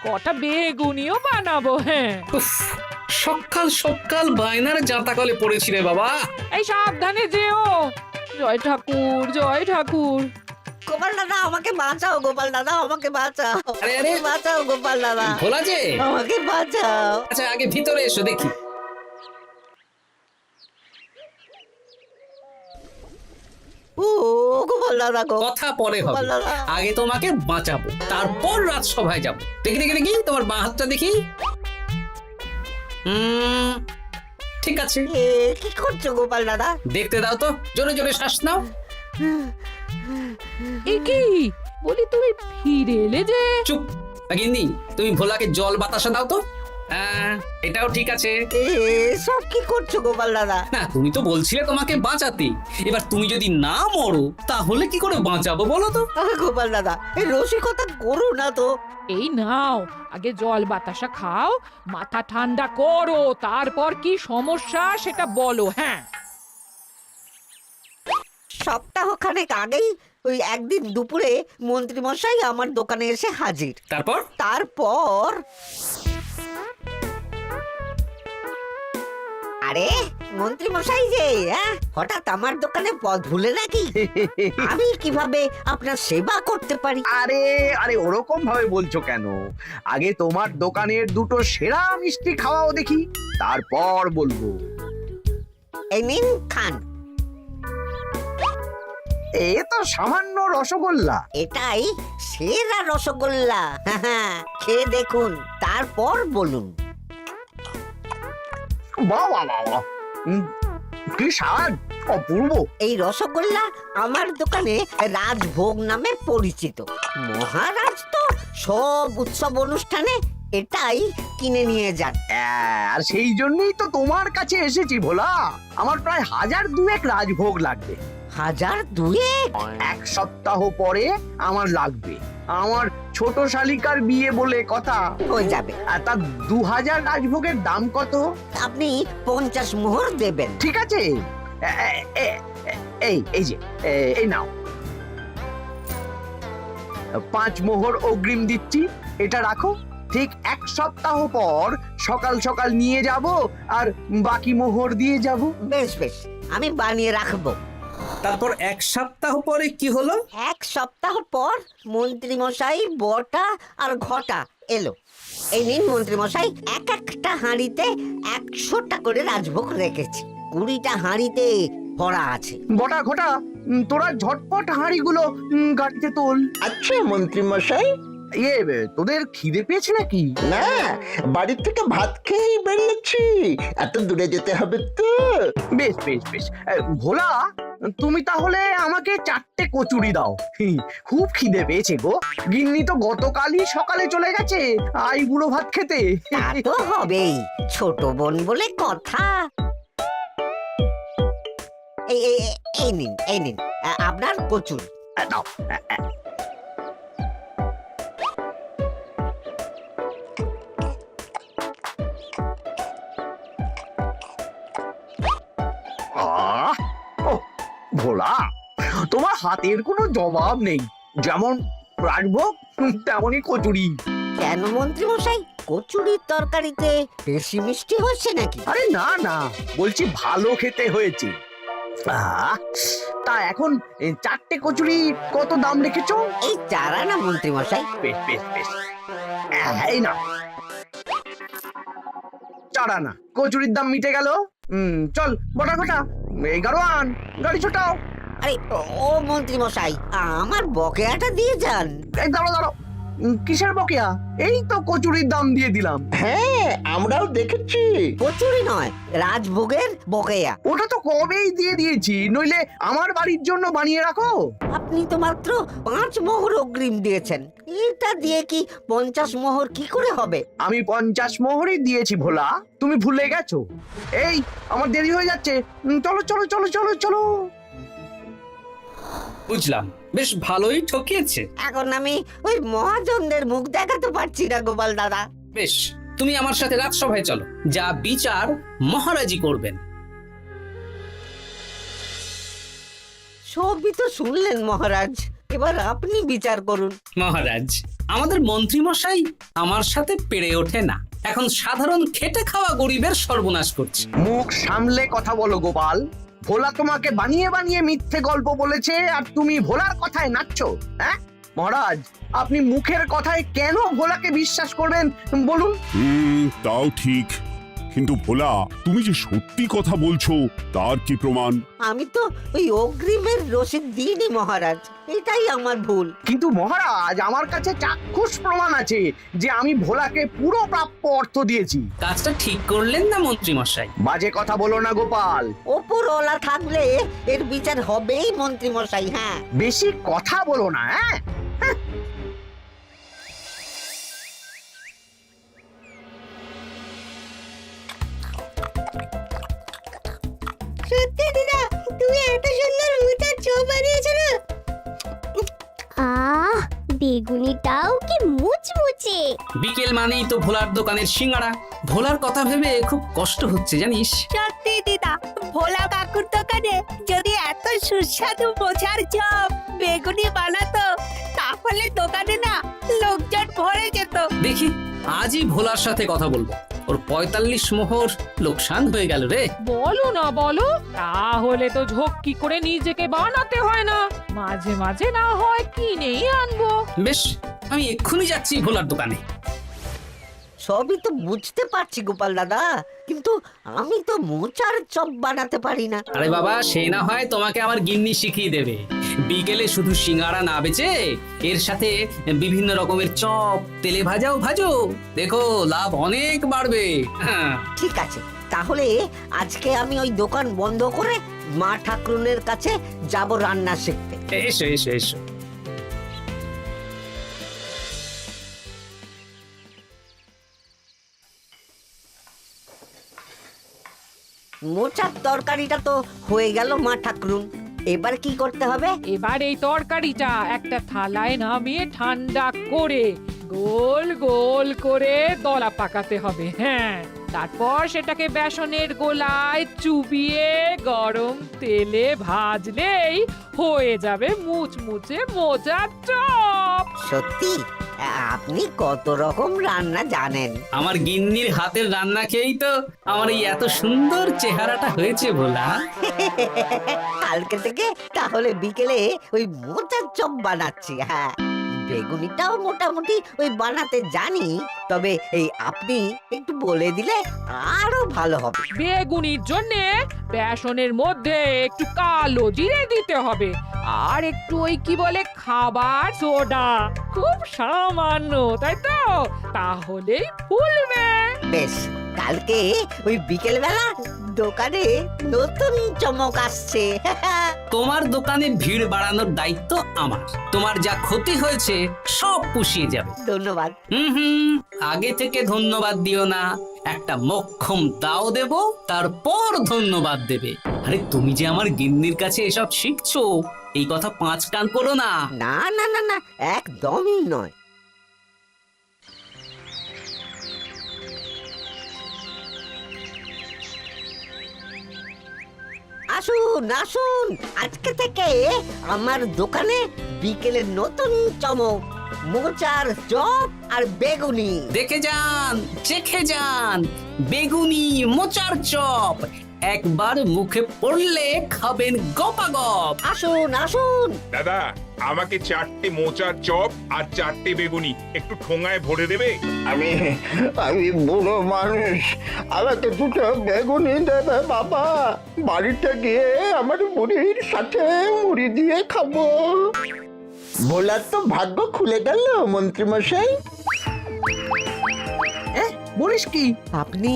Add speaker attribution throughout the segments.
Speaker 1: কটা বেগুনিও বানাবো। হ্যাঁ,
Speaker 2: উফ, সকাল সকাল বায়নার জাঁতাকলে পড়েছি রে বাবা।
Speaker 1: এই সাবধানে যেও। জয় ঠাকুর, জয় ঠাকুর।
Speaker 3: গোপাল দাদা আমাকে বাঁচাও, গোপাল দাদা আমাকে বাঁচাও,
Speaker 2: আরে, আরে।
Speaker 3: বাঁচাও গোপাল দাদা,
Speaker 2: ভোলা যে,
Speaker 3: আমাকে বাঁচাও।
Speaker 2: আচ্ছা আগে ভিতরে এসো দেখি।
Speaker 3: ও গোপাল দাদা গো,
Speaker 2: কথা পরে হবে,
Speaker 3: গোপাল দাদা।
Speaker 2: আগে তোমাকে বাঁচাবো, তারপর রাজসভায় যাবো। দেখি দেখি দেখি তোমার বাঁ হাতটা দেখি। ঠিক আছে,
Speaker 3: এ কি করছো গোপাল দাদা?
Speaker 2: দেখতে দাও তো, জোরে জোরে শ্বাস নাও।
Speaker 1: এ কি বলি, তুমি ফিরে এলে যে?
Speaker 2: চুপ গিন্নি, তুমি ভোলাকে জল বাতাসা দাও তো। হ্যাঁ, এটাও ঠিক আছে।
Speaker 3: এ সব কি করছো গোপাল দাদা?
Speaker 2: না, তুমি তো বলছিলে তোমাকে বাঁচাতে, এবার তুমি যদি না মরো তাহলে কি করে বাঁচাবো বলো তো?
Speaker 3: গোপাল দাদা এই রসিকতা করো না তো।
Speaker 1: এই নাও, আগে জল বাতাসা খাও, মাথা ঠান্ডা করো, তারপর কি সমস্যা সেটা বলো। হ্যাঁ,
Speaker 3: সপ্তাহখানেক আগেই ওই একদিন দুপুরে মন্ত্রী মশাই আমার দোকানে এসে হাজির।
Speaker 2: তারপর
Speaker 3: তারপর আরে মন্ত্রী মশাই যে হঠাৎ আমার দোকানে পদ ভুলে নাকি? আমি কিভাবে আপনার সেবা করতে পারি?
Speaker 4: আরে আরে ওরকম ভাবে বলছো কেন? আগে তোমার দোকানের দুটো সেরা মিষ্টি খাওয়াও দেখি, তারপর বলবো।
Speaker 3: এই নিন খান।
Speaker 4: এ তো সামান্য রসগোল্লা।
Speaker 3: এটাই সেরা রসগোল্লা। খেয়ে দেখুন, তারপর বলুন।
Speaker 4: বাহ বাহ বাহ বাহ। কি স্বাদ, অপূর্ব।
Speaker 3: এই রসগোল্লা আমার দোকানে রাজভোগ নামে পরিচিত। মহারাজ তো সব উৎসব অনুষ্ঠানে এটাই কিনে নিয়ে যান।
Speaker 4: আর সেই জন্যই তো তোমার কাছে এসেছি ভোলা। আমার প্রায় 1002 রাজভোগ লাগবে।
Speaker 3: 1002?
Speaker 4: এক সপ্তাহ পরে আমার লাগবে। আমার ছোট শালিকার বিয়ে বলে কথা।
Speaker 3: হয়ে যাবে।
Speaker 4: আর তার 2000 রাজভোগের দাম কত?
Speaker 3: আপনি 50 মোহর দেবেন।
Speaker 4: ঠিক আছে, এই যে এই নাও, 5 মোহর অগ্রিম দিচ্ছি, এটা রাখো। ঠিক এক সপ্তাহ পর সকাল সকাল নিয়ে যাব আর বাকি মোহর দিয়ে যাব।
Speaker 3: বেশ বেশ, আমি বানিয়ে রাখবো।
Speaker 2: তারপর এক সপ্তাহ পরে কি হলো?
Speaker 3: এক সপ্তাহ পর মন্ত্রী মশাই বটা আর ঘটা এলো। এই নিন মন্ত্রী মশাই, এক একটা হাঁড়িতে 100টা করে রাজভোগ রেখেছি। 20টা হাঁড়িতে ভরা আছে।
Speaker 4: বটা ঘটা, তোরা ঝটপট হাঁড়িগুলো গাড়িতে তোল।
Speaker 5: আচ্ছা মন্ত্রী মশাই।
Speaker 4: তোদের খিদে পেয়েছে নাকি?
Speaker 5: না, বাড়ির থেকে ভাত খেয়েই বেরিয়েছি, এত দূরে যেতে হবে তো।
Speaker 4: বেশ বেশ বেশ। ভোলা, তুমি তাহলে আমাকে 4টে কচুরি দাও। খুব খিদে পেয়েছে গো। গিন্নি তো গতকালই সকালে চলে গেছে আই বুড়ো ভাত খেতে।
Speaker 3: তা তো হবেই, ছোট বোন বলে কথা। এই নিন, এই নিন আপনার কচুরি।
Speaker 4: দাও। ভোলা, তোমার হাতের কোনো জবাব নেই। যেমন রাজভোগ তেমনই কচুরি।
Speaker 3: কেন মন্ত্রী মশাই, কচুরির তরকারিতে বেশি মিষ্টি হচ্ছে নাকি?
Speaker 4: আরে না না, বলছি ভালো খেতে হয়েছে। তা এখন 4টে কচুরি কত দাম রেখেছো?
Speaker 3: এই 4 আনা মন্ত্রী মশাই।
Speaker 4: বেশ বেশ বেশ, এই না 4 আনা। কচুরির দাম মিটে গেল। চল বটা ঘটা, 11 আন, গাড়ি ছোটাও।
Speaker 3: আরে ও মন্ত্রী মশাই, আমার বকেয়াটা দিয়ে যান।
Speaker 4: এই দাঁড়াও দাঁড়াও, কিসের বকেয়া? এই তো কচুরির দাম দিয়ে দিলাম।
Speaker 5: হ্যাঁ, আমরাও দেখেছি।
Speaker 3: কচুরি নয়, রাজভোগের বকেয়া।
Speaker 4: ওটা তো কবেই দিয়ে দিয়েছি, নইলে আমার বাড়ির জন্য বানিয়ে রাখো।
Speaker 3: আপনি তো মাত্র 5 মোহর অগ্রিম দিয়েছেন, এটা দিয়ে কি 50 মোহর কি করে হবে?
Speaker 4: আমি 50 মোহরই দিয়েছি ভোলা, তুমি ভুলে গেছো। এই আমার দেরি হয়ে যাচ্ছে, চলো চলো চলো চলো চলো।
Speaker 2: বুঝলাম, বেশ ভালোই ঠকিয়েছে।
Speaker 3: এখন আমি ওই মহাজনদের মুখ দেখাতে পারছি না গোপাল দাদা।
Speaker 2: বেশ, তুমি আমার সাথে রাজসভায় চলো, যা বিচার মহারাজই করবেন।
Speaker 3: সবই তো শুনলেন মহারাজ, এবার আপনি বিচার করুন।
Speaker 2: মহারাজ, আমাদের মন্ত্রী মশাই আমার সাথে পেরে ওঠে না, এখন সাধারণ খেটে খাওয়া গরিবের সর্বনাশ করছে।
Speaker 4: মুখ সামলে কথা বলো গোপাল। ভোলা তোমাকে বানিয়ে বানিয়ে মিথ্যে গল্প বলেছে আর তুমি ভোলার কথায় নাচছো, হ্যাঁ? মহারাজ, আপনি মুখের কথায় কেন ভোলাকে বিশ্বাস করবেন বলুন?
Speaker 6: তাও ঠিক, কিন্তু ভোলা তুমি যে সত্যি কথা বলছো তার কি প্রমাণ?
Speaker 3: আমি তো ওই অগ্রিমের রসিদ দিইনি মহারাজ, এটাই আমার ভুল।
Speaker 4: কিন্তু মহারাজ, আমার কাছে চাক্ষুষ প্রমাণ আছে যে আমি ভোলাকে পুরো প্রাপ্য অর্থ দিয়েছি।
Speaker 2: কাজটা ঠিক করলেন না মন্ত্রী মশাই?
Speaker 4: বাজে কথা বলো না গোপাল।
Speaker 3: ওপরওয়ালা থাকলে এর বিচার হবেই মন্ত্রী মশাই। হ্যাঁ,
Speaker 4: বেশি কথা বলো না, হ্যাঁ?
Speaker 3: সত্যি দিদা, তুমি এত সুন্দর মোচার চপ বানিয়েছো না?
Speaker 7: আহ, বেগুনিটাও কি মুচমুচে।
Speaker 2: বিকেল মানেই তো ভোলার দোকানের সিঙ্গাড়া। ভোলার কথা ভেবে খুব কষ্ট হচ্ছে জানিস।
Speaker 8: সত্যি দিদা, ভোলা কাকুর দোকানে যদি এত সুস্বাদু মোচার চপ বেগুনি বানাতো তাহলে দোকানে না লোকজন ভরে যেত।
Speaker 2: দেখি আজই ভোলার সাথে কথা বলবো। ওর 45 মোহর লোকসান হয়ে গেল রে।
Speaker 1: বলো না বলো, তাহলে তো ঝক্কি করে নিজেকে বানাতে হয় না, মাঝে মাঝে না হয় কিনেই আনবো।
Speaker 2: বেশ, আমি এক্ষুনি যাচ্ছি ভোলার দোকানে।
Speaker 3: সবই তো বুঝতে পারছি গোপাল দাদা, কিন্তু আমি তো মোচার চপ বানাতে পারি না।
Speaker 2: আরে বাবা, সে না হয় তোমাকে আমার গিন্নি শিখিয়ে দেবে। বিকেলে শুধু সিঙ্গাড়া না বেচে এর সাথে বিভিন্ন রকমের চপ, তেলে ভাজাও ভাজো, দেখো লাভ অনেক বাড়বে। হ্যাঁ,
Speaker 3: ঠিক আছে, তাহলে আজকে আমি ওই দোকান বন্ধ করে মা ঠাকুরনের কাছে যাব রান্না শিখতে।
Speaker 2: এসো এসো এসো।
Speaker 3: মোচার তরকারিটা তো হয়ে গেল মা ঠাকুরুন, এবার কি করতে হবে?
Speaker 1: এবার এই তরকারিটা একটা থালায় নামিয়ে ঠান্ডা করে গোল গোল করে দলা পাকাতে হবে। হ্যাঁ, তারপর সেটাকে বেসনের গোলায় চুবিয়ে গরম তেলে ভাজলেই হয়ে যাবে মুচমুচে মোচার চপ।
Speaker 3: সত্যি আপনি কত রকম রান্না জানেন।
Speaker 2: আমার গিন্নির হাতের রান্না খেয়েই তো আমার এই এত সুন্দর চেহারাটা হয়েছে ভোলা।
Speaker 3: কালকে থেকে তাহলে বিকেলে ওই মোচার চপ বানাচ্ছি। হ্যাঁ, বেগুনিটাও মোটামুটি ওই বানাতে জানি, তবে এই আপনি একটু বলে দিলে আরো ভালো হবে।
Speaker 1: বেগুনির জন্যে বেসনের মধ্যে একটু কালো জিরে দিতে হবে, আর একটু ওই কি বলে খাবার সোডা, খুব সামান্য, তাই তো? তাহলেই ফুলবে।
Speaker 3: বেশ, কালকে ওই বিকেল বেলা দোকানে নতুন চমক আসছে।
Speaker 2: তোমার দোকানে ভিড় বাড়ানোর দায়িত্ব আমার। তোমার যা ক্ষতি হয়েছে সব পুষিয়ে যাবে।
Speaker 3: ধন্যবাদ।
Speaker 2: হুম, আগে থেকে ধন্যবাদ দিও না, একটা মোক্ষম দাও দেব, তারপর ধন্যবাদ দেবে। আরে তুমি যে আমার গিন্নির কাছে এসব শিখছো, এই কথা 5 কান করো না।
Speaker 3: না না না না, একদমই নয়। আসুন আসুন, আজকে থেকে আমার দোকানে বিকেলের নতুন চমক, মোচার চপ আর বেগুনি।
Speaker 2: দেখে যান, চেখে যান, বেগুনি মোচার চপ একবার মুখে পড়লে খাবেন গপাগপ।
Speaker 3: আসুন আসুন।
Speaker 9: দাদা, আমাকে 4টে মোচার চপ আর 4টে বেগুনি একটু ঠোঙায় ভরে দেবে?
Speaker 5: আমি আমি বুড়ো মানুষ, আমাকে দুটো বেগুনি দেবে বাবা। বাড়িতে গিয়ে আমার মুড়ির সাথে মুড়ি দিয়ে খাবো। ভোলার তো ভাগ্য খুলে গেল মন্ত্রী মশাই।
Speaker 4: বলিস কি?
Speaker 3: আপনি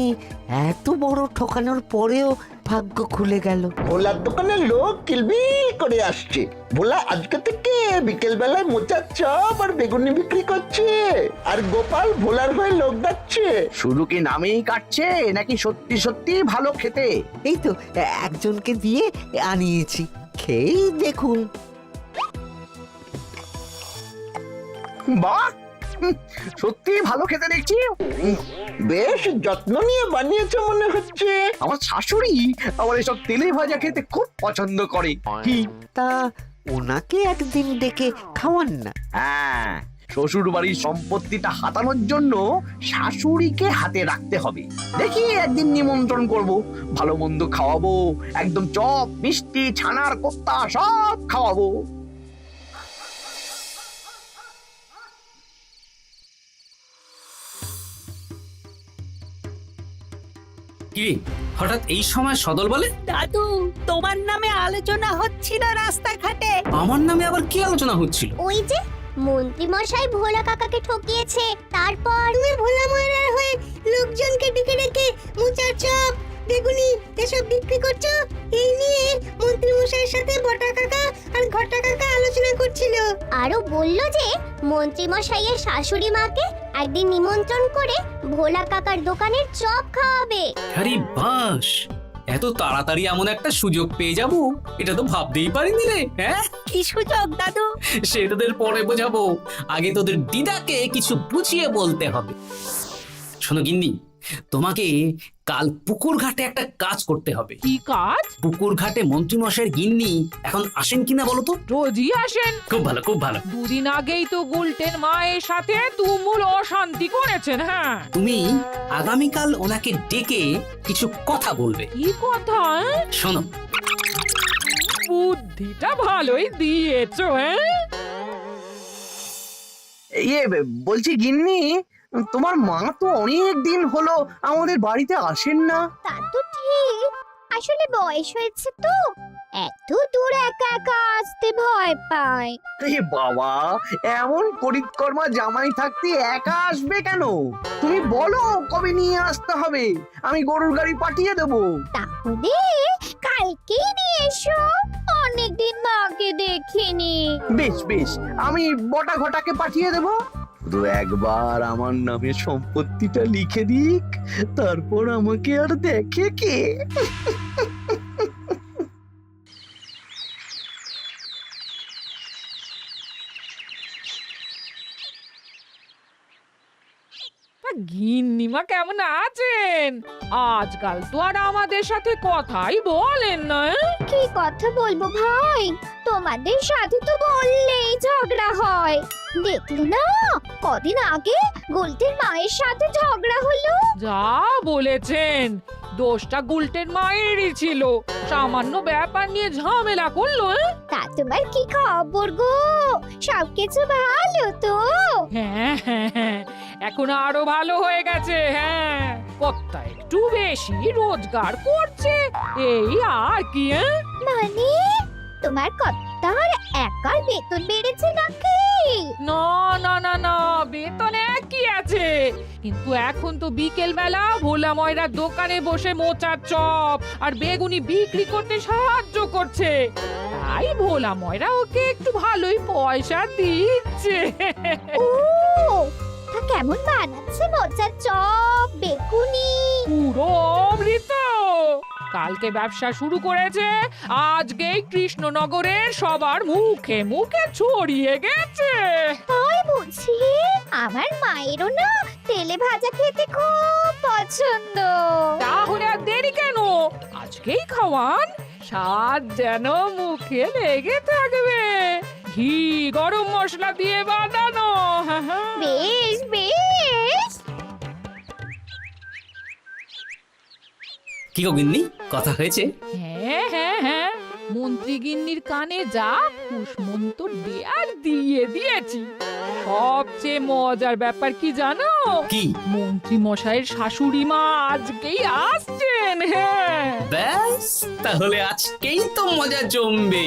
Speaker 3: এত বড় ঠকানোর পরেও ভাগ্য খুলে গেল।
Speaker 5: ভোলার দোকানে লোক কিলবিল করে আসছে। ভোলা আজকে থেকে বিকেল বেলায় মোচার চপ আর বেগুনি বিক্রি করছে, আর গোপাল ভোলার হয়ে লোক ডাকছে।
Speaker 4: শুধু কি নামেই কাটছে নাকি সত্যি সত্যি ভালো খেতে?
Speaker 3: এই তো একজনকে দিয়ে আনিয়েছি, খেয়েই দেখুন।
Speaker 4: বাহ, সত্যি ভালো খেতে দেখছি।
Speaker 5: বেশ যত্ন নিয়ে বানিয়েছে মনে হচ্ছে।
Speaker 4: আমার শাশুড়ি আমার এসব তেলে ভাজা খেতে খুব পছন্দ করে। কি
Speaker 3: তা ওনাকে একদিন ডেকে খাওয়ান না।
Speaker 4: হ্যাঁ, শ্বশুর বাড়ির সম্পত্তিটা হাতানোর জন্য শাশুড়িকে হাতে রাখতে হবে। দেখি একদিন নিমন্ত্রণ করব, ভালো মন্দ খাওয়াবো, একদম চপ মিষ্টি ছানার কোপ্তা সব খাওয়াবো।
Speaker 2: কি রে, হঠাৎ এই সময় সদল বলে?
Speaker 8: দাদু, তোমার নামে আলোচনা হচ্ছিল রাস্তাঘাটে।
Speaker 2: আমার নামে আবার কি আলোচনা হচ্ছিল?
Speaker 7: ওই যে মন্ত্রী মশাই ভোলা কাকাকে ঠকিয়েছে, তারপর তুমি ভোলা ময়রার হয়ে লোকজনকে ডেকে ডেকে মোচার চপ বেগুনি এসব বিক্রি করছো। এই নিয়ে মন্ত্রী মশাইয়ের সাথে বটা কাকা আর ঘটা কাকা আলোচনা করছিল। আরো বললো যে মন্ত্রী মশাইয়ের শাশুড়ি মাকে একদিন নিমন্ত্রণ করে ভোলা কাকার দোকানের চপ খাওয়াবে।
Speaker 2: আরে বাস, এত তাড়াতাড়ি এমন একটা সুযোগ পেয়ে যাব, এটা তো ভাবতেই পারিনি রে। হ্যাঁ,
Speaker 8: কি সুযোগ দাদু?
Speaker 2: সে তোদের পরে বোঝাবো, আগে তোদের দিদাকে কিছু বুঝিয়ে বলতে হবে। শোনো গিন্নি, তোমাকে কাল পুকুর ঘাটে একটা কাজ করতে হবে।
Speaker 1: কি কাজ?
Speaker 2: পুকুর ঘাটে মন্ত্রী মশাইয়ের গিন্নি এখন আসেন কিনা বলো তো?
Speaker 1: রোজই আসেন।
Speaker 2: খুব ভালো, খুব ভালো।
Speaker 1: দুদিন আগেই তো গুলটেন মায়ের সাথে তুমুল অশান্তি করেছেন। হ্যাঁ,
Speaker 2: তুমি আগামীকাল ওনাকে ডেকে কিছু কথা বলবে।
Speaker 1: কি কথা?
Speaker 2: শোনো,
Speaker 1: বুদ্ধিটা ভালোই দিয়েছো। হ্যাঁ,
Speaker 4: বলছি গিন্নি, তোমার মা তো অনেক দিন হলো আমাদের বাড়িতে আসেন না।
Speaker 7: তা তো ঠিক, আসলে বয়স হয়েছে তো, এত দূর একা একা আসতে ভয় পায়।
Speaker 4: এ বাবা, এমন করিতকর্মা জামাই থাকতে একা আসবে কেন? তুমি বলো কবে নিয়ে আসতে হবে, আমি গরুর গাড়ি পাঠিয়ে দেবো।
Speaker 7: তাহলে কালকেই নিয়ে এসো, অনেকদিন মাকে দেখিনি।
Speaker 4: বেশ বেশ, আমি বটা ঘটাকে পাঠিয়ে দেবো। শুধু একবার আমার নামে সম্পত্তিটা লিখে দিক, তারপর আমাকে আর দেখে কে।
Speaker 1: গিন্নিমা কেমন আছেন? আজকাল তো আর আমাদের সাথে কথাই বলেন না।
Speaker 7: কি কথা বলবো ভাই, তোমাদের সাথে তো বললেই ঝগড়া হয়। দেখলে না, কদিন আগে গোলটের মায়ের সাথে ঝগড়া হলো।
Speaker 1: যা বলেছেন, দোষটা গুলটেন মায়েরই ছিল। সামান্য ব্যাপার নিয়ে ঝামেলা করলো।
Speaker 7: তা তোমার কি খবর গো, সবকিছু ভালো তো?
Speaker 1: হ্যাঁ হ্যাঁ হ্যাঁ, এখন আরো ভালো হয়ে গেছে। হ্যাঁ, কর্তা একটু বেশি রোজগার করছে, এই আর কি।
Speaker 7: মানে তোমার কর্তার একার বেতন বেড়েছে নাকি?
Speaker 1: না না না না, বেতন একই আছে, কিন্তু এখন তো বিকেল বেলা ভোলা ময়রার দোকানে বসে মোচার চপ আর বেগুনি বিক্রি করতে সাহায্য করছে। তাই ভোলা ময়রা ওকে একটু ভালোই পয়সা দিচ্ছে।
Speaker 7: ও, তা কেমন বানাচ্ছে মোচার চপ বেগুনি?
Speaker 1: পুরো অমৃত। কালকে ব্যবসা শুরু করেছে, আজকেই কৃষ্ণনগরের সবার মুখে মুখে ছড়িয়ে গেছে।
Speaker 7: তাই বুঝি? আমার মায়েরও না তেলে ভাজা খেতে খুব পছন্দ।
Speaker 1: তাহলে আর দেরি কেন, আজকেই খাওয়ান, স্বাদ যেন মুখে লেগে থাকবে। ঘি গরম মশলা দিয়ে বানানো।
Speaker 7: বেশ বেশ।
Speaker 2: কি গো গিন্নি, কথা হয়েছে?
Speaker 1: হ্যাঁ হ্যাঁ হ্যাঁ, মন্ত্রী গিন্নির কানে যা কুসমন্তর দেয়ার দিয়ে দিয়েছি। সবচেয়ে মজার ব্যাপার কি জানো?
Speaker 2: কি?
Speaker 1: মন্ত্রী মশাইয়ের শাশুড়ি মা আজকেই আসছেন। হ্যাঁ,
Speaker 2: ব্যাস, তাহলে আজকেই তো মজা জমবে।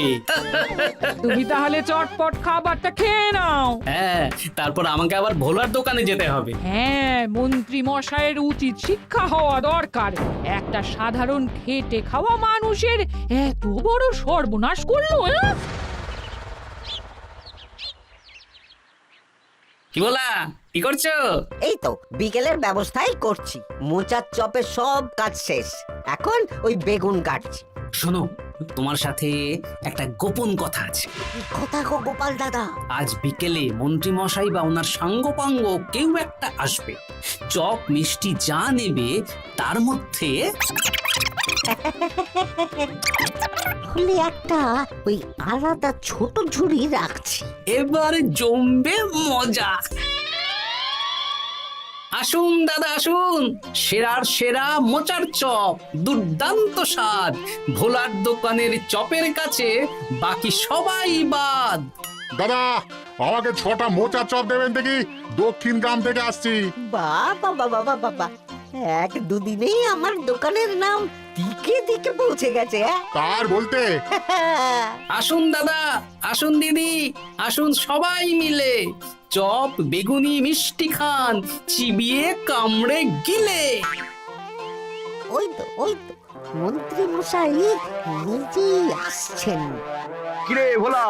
Speaker 1: তুমি তাহলে চটপট খাবারটা খেয়ে নাও।
Speaker 2: হ্যাঁ, তারপর আমাকে আবার ভোলার দোকানে যেতে হবে।
Speaker 1: হ্যাঁ, মন্ত্রী মশাইয়ের উচিত শিক্ষা হওয়া দরকার। একটা সাধারণ খেটে খাওয়া মানুষের এত বড় সর্বনাশ করলো।
Speaker 2: কি বলা, কি করছো?
Speaker 3: এই তো বিকেলের ব্যবস্থাই করছি, মোচার চপের সব কাজ শেষ, এখন ওই বেগুন কাটছি।
Speaker 2: শোনো, তোমার সাথে একটা গোপন কথা আছে।
Speaker 3: কি কথা গো গোপাল দাদা?
Speaker 2: আজ বিকেলে মন্ত্রী মশাই বা ওনার সাঙ্গপাঙ্গ কেউ একটা আসবে, চপ মিষ্টি যা নেবে তার মধ্যে
Speaker 3: হলে একটা ওই আলাদা ছোট ঝুড়ি রাখছি।
Speaker 2: এবারে জমবে মজা। আসুন দাদা আসুন, সেরার সেরা মোচার চপ, দুর্দান্ত স্বাদ। ভোলার দোকানের চপের কাছে বাকি সবাই বাদ।
Speaker 10: দাদা আমাকে 6টা মোচা চপ দেবেন দেখি, দক্ষিণ গ্রাম থেকে আসছি।
Speaker 3: বাবা বাবা বাবা বাবা, এক দুদিনেই আমার দোকানের নাম দিকে দিকে পৌঁছে গেছে।
Speaker 10: তার বলতে
Speaker 2: আসুন দাদা আসুন দিদি, আসুন সবাই মিলে চপ বেগুনি মিষ্টি খান, চিবিয়ে কামড়ে গিলে।
Speaker 3: ওই তো মন্ত্রী মশাই নিজেই আসছেন।
Speaker 4: কিরে ভোলা,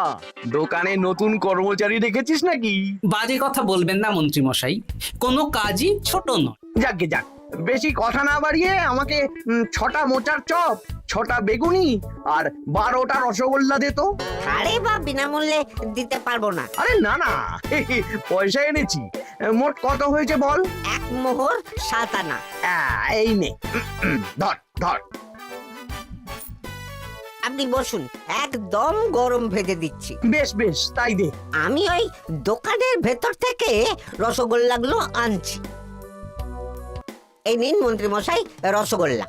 Speaker 4: দোকানে নতুন কর্মচারী রেখেছিস নাকি?
Speaker 2: বাজে কথা বলবেন না মন্ত্রী মশাই, কোনো কাজই ছোট নয়।
Speaker 4: যাকে যাক, বেশি কথা না বাড়িয়ে আমাকে 6টা মোচার চপ, 6টা বেগুনি আর 12টা রসগোল্লা দে তো।
Speaker 3: আরে বা বিনামূল্যে দিতে পারবো না।
Speaker 4: আরে না না, পয়সা এনেছি। মোট কত হয়েছে বল?
Speaker 3: 1 মোহর 7 আনা।
Speaker 4: এই নে, ধর ধর।
Speaker 3: আপনি বসুন, একদম গরম ভেজে দিচ্ছি।
Speaker 4: বেশ বেশ, তাই দে।
Speaker 3: আমি ওই দোকানের ভেতর থেকে রসগোল্লাগুলো আনছি। এই নিন মন্ত্রী মশাই রসগোল্লা।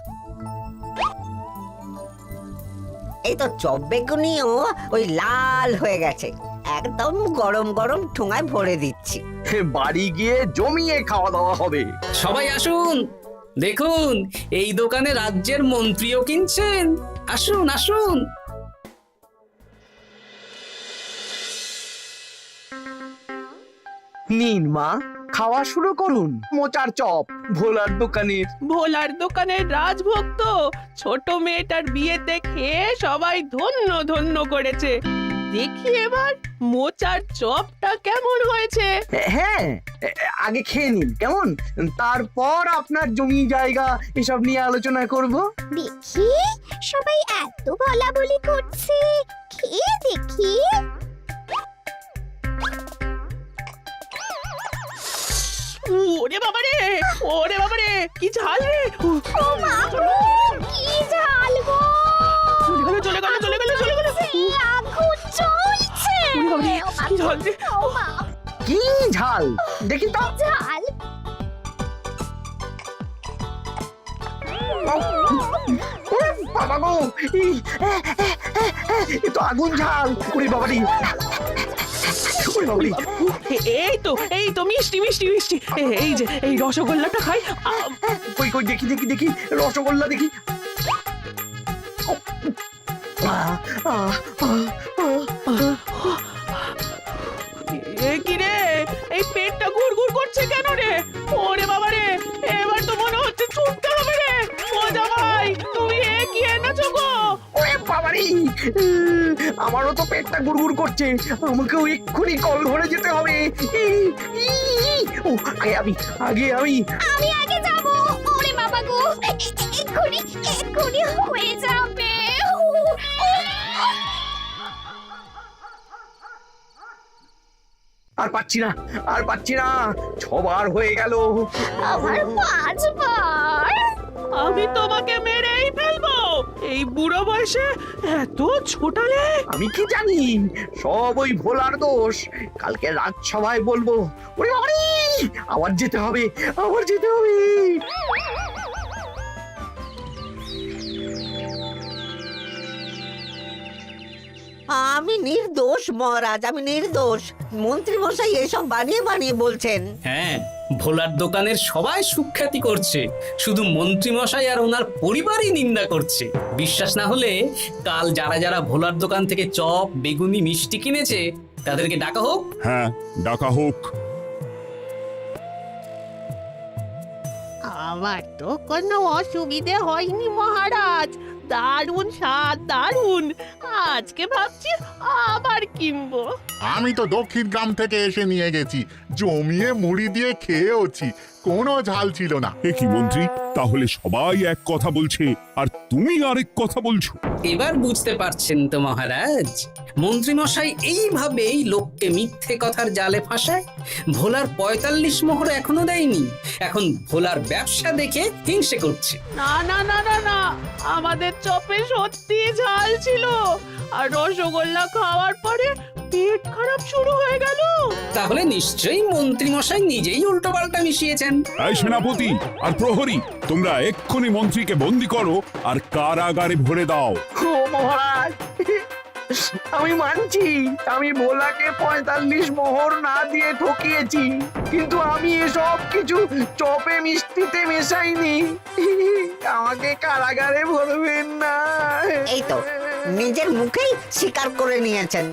Speaker 3: এই তো চপ বেগুনিও ওই লাল হয়ে গেছে, একদম গরম গরম ঠোঙায় ভরে দিচ্ছি।
Speaker 4: বাড়ি গিয়ে জমিয়ে খাওয়া দাওয়া হবে।
Speaker 2: সবাই আসুন, দেখুন এই দোকানে রাজ্যের মন্ত্রীও কিনছেন। আসুন আসুন।
Speaker 4: নিন মা, খাওয়া শুরু করুন মোচার চপ ভোলার দোকানের।
Speaker 8: ভোলার দোকানের রাজভক্ত ছোট মেয়েটার বিয়েতে খেয়ে সবাই ধন্য ধন্য করেছে। দেখি এবার মোচার চপটা কেমন হয়েছে।
Speaker 4: হ্যাঁ, আগে খেয়ে নিন কেমন, তারপর আপনার জমি জায়গা এসব নিয়ে আলোচনা করব।
Speaker 7: দেখি সবাই এত বলাবলি করছে, খেয়ে দেখি।
Speaker 8: ওরে বাবারে, ওরে বাবারে, কি ঝাল রে!
Speaker 7: ও মা গো, কি ঝাল গো!
Speaker 8: চলে গেল চলে গেল চলে গেল চলে গেল!
Speaker 7: এই আগুন জ্বলছে!
Speaker 8: ওরে বাবারে, কি ঝাল রে!
Speaker 7: ও মা,
Speaker 4: কি ঝাল দেখি তো।
Speaker 7: ঝাল!
Speaker 4: ওরে বাবা গো, এ তো আগুন ঝাল। ওরে বাবারি, ওরে বাবারি।
Speaker 8: এই তো মিষ্টি মিষ্টি মিষ্টি। এই যে এই রসগোল্লাটা খাই।
Speaker 4: কই কই দেখি দেখি দেখি, রসগোল্লা দেখি।
Speaker 8: কি রে, এই পেটটা গুড়গুড় করছে কেন রে? ওরে বাবা রে, এবার তো মনে হচ্ছে ছুটতে হবে রে। ও জামাই, তুমি এ কি এনেছো গো?
Speaker 4: ওরে বাবারি, আমারও তো পেটটা গুড়গুড় করছে, আমাকেও এক্ষুনি কল ধরে যেতে হবে। ও, আগে আমি
Speaker 7: আমি আগে যাব। ওরে বাবা গো, এক্ষুনি হয়ে যাবে।
Speaker 4: আর পাচ্ছি না, আর পাচ্ছি না, 6বার হয়ে গেল।
Speaker 7: আমার 5 বার।
Speaker 8: আমি তোমাকে মেরেই ফেলবো। এই বুড়ো বয়সে এত ছোটালে।
Speaker 4: আমি কি জানি, সব ওই ভোলার দোষ। কালকে রাজসভায় বলবো। ওরে বাবারি, আবার যেতে হবে, আবার যেতে হবে।
Speaker 3: আমি নির্দোষ মহারাজ, আমি নির্দোষ। মন্ত্রী মশাই এসব বানিয়ে বানিয়ে বলছেন।
Speaker 2: হ্যাঁ, ভোলার দোকানের সবাই সুখ্যাতি করছে, শুধু মন্ত্রী মশাই আর ওনার পরিবারই নিন্দা করছে। বিশ্বাস না হলে কাল যারা যারা ভোলার দোকান থেকে চপ বেগুনি মিষ্টি কিনেছে তাদেরকে ডাকা হোক।
Speaker 6: হ্যাঁ, ডাকা হোক।
Speaker 8: আমার তো কোনো অসুবিধে হয়নি মহারাজ। দারুণ স্বাদ, দারুণ। আজকে ভাবছি আবার কিনবো।
Speaker 10: আমি তো দক্ষিণ গ্রাম থেকে এসে নিয়ে গেছি, জমিয়ে মুড়ি দিয়ে খেয়েওছি, কোনো ঝাল ছিল না।
Speaker 6: এ কি মন্ত্রী, তাহলে সবাই এক কথা বলছে আর তুমি আরেক কথা বলছো?
Speaker 2: এবার বুঝতে পারছেন তো মহারাজ, মন্ত্রীমশাই এইভাবেই লোককে মিথ্যে কথার জালে ফাঁসায়। ভোলার ৪৫ মোহর এখনো দেয়নি, এখন ভোলার ব্যবসা দেখে হিংসে করছে।
Speaker 1: না না না না না, আমাদের চপে সত্যি ঝাল ছিল, আর রসগোল্লা খাওয়ার পরে পেট খারাপ শুরু হয়ে গেল।
Speaker 2: তাহলে নিশ্চয়ই মন্ত্রীমশাই নিজেই উল্টোপাল্টা মিশিয়েছেন।
Speaker 6: এই সেনাপতি আর প্রহরী, তোমরা এক্ষুনি মন্ত্রীকে বন্দি করো আর কারাগারে ভরে দাও।
Speaker 4: ও মহারাজ, আমি মানছি আমি ভোলাকে ৪৫ মোহর না দিয়ে ঠকিয়েছি, কিন্তু আমি এসব কিছু চপে মিষ্টিতে মেশাইনি। আমাকে কারাগারে ভরবেন না।
Speaker 3: এই তো নিজের মুখেই স্বীকার করে নিয়েছেন।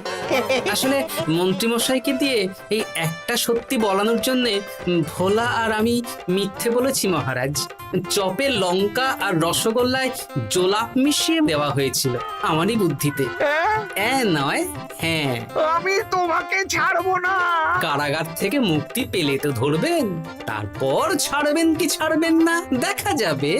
Speaker 2: আসলে মন্ত্রীমশাইকে দিয়ে এই একটা সত্যি বলানোর জন্য ভোলা আর আমি মিথ্যে বলেছি মহারাজ। চপে লঙ্কা আর রসগোল্লায় জোলাপ মিশিয়ে দেওয়া হয়েছিল আমারই বুদ্ধিতে। নয়, হ্যাঁ।
Speaker 4: আমি তোমাকে ছাড়বো না।
Speaker 2: কারাগার থেকে মুক্তি পেলে তো ধরবেন, তারপর ছাড়বেন কি ছাড়বেন না দেখা যাবে।